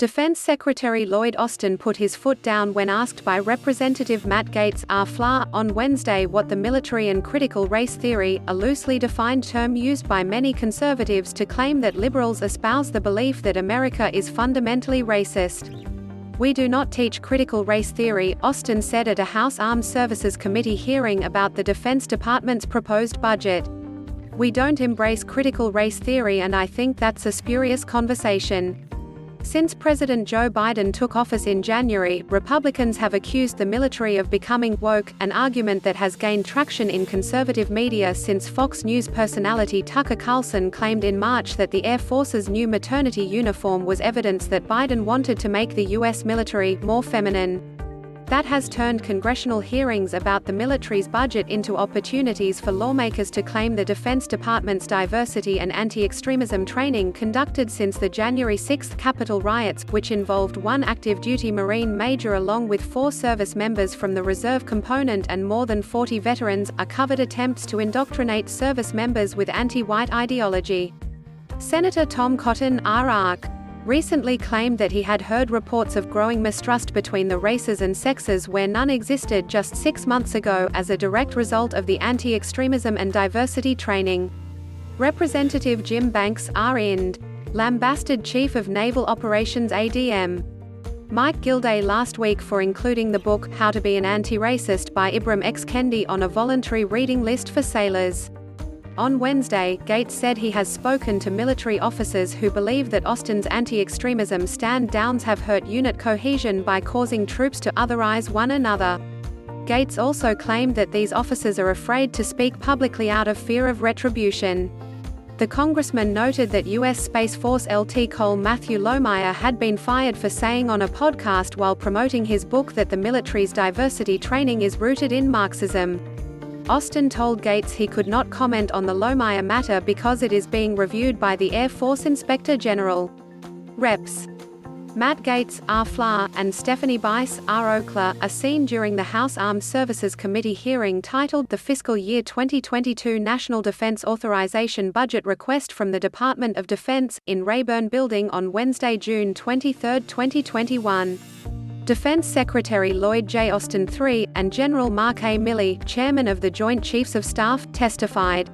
Defense Secretary Lloyd Austin put his foot down when asked by Representative Matt Gaetz R-Fla on Wednesday what the military and critical race theory, a loosely defined term used by many conservatives to claim that liberals espouse the belief that America is fundamentally racist. "We do not teach critical race theory," Austin said at a House Armed Services Committee hearing about the Defense Department's proposed budget. "We don't embrace critical race theory, and I think that's a spurious conversation." Since President Joe Biden took office in January, Republicans have accused the military of becoming woke, an argument that has gained traction in conservative media since Fox News personality Tucker Carlson claimed in March that the Air Force's new maternity uniform was evidence that Biden wanted to make the U.S. military more feminine. That has turned congressional hearings about the military's budget into opportunities for lawmakers to claim the Defense Department's diversity and anti-extremism training conducted since the January 6 Capitol riots, which involved one active-duty Marine major along with 4 service members from the reserve component and more than 40 veterans, are covered attempts to indoctrinate service members with anti-white ideology. Senator Tom Cotton, R-Ark, recently claimed that he had heard reports of growing mistrust between the races and sexes where none existed just 6 months ago as a direct result of the anti-extremism and diversity training. Representative Jim Banks, R-Ind, lambasted Chief of Naval Operations ADM Mike Gilday last week for including the book How to Be an Antiracist by Ibram X Kendi on a voluntary reading list for sailors. On Wednesday, Gaetz said he has spoken to military officers who believe that Austin's anti-extremism stand-downs have hurt unit cohesion by causing troops to otherize one another. Gaetz also claimed that these officers are afraid to speak publicly out of fear of retribution. The congressman noted that U.S. Space Force Lt Col Matthew Lohmeyer had been fired for saying on a podcast while promoting his book that the military's diversity training is rooted in Marxism. Austin told Gaetz he could not comment on the Lohmeyer matter because it is being reviewed by the Air Force Inspector General. Reps. Matt Gaetz, R-Fla, and Stephanie Bice, R-Okla, are seen during the House Armed Services Committee hearing titled The Fiscal Year 2022 National Defense Authorization Budget Request from the Department of Defense, in Rayburn Building on Wednesday, June 23, 2021. Defense Secretary Lloyd J. Austin III, and General Mark A. Milley, chairman of the Joint Chiefs of Staff, testified.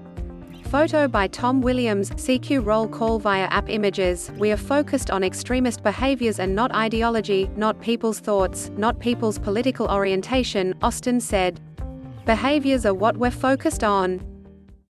Photo by Tom Williams, CQ Roll Call via app images. "We are focused on extremist behaviors and not ideology, not people's thoughts, not people's political orientation," Austin said. "Behaviors are what we're focused on.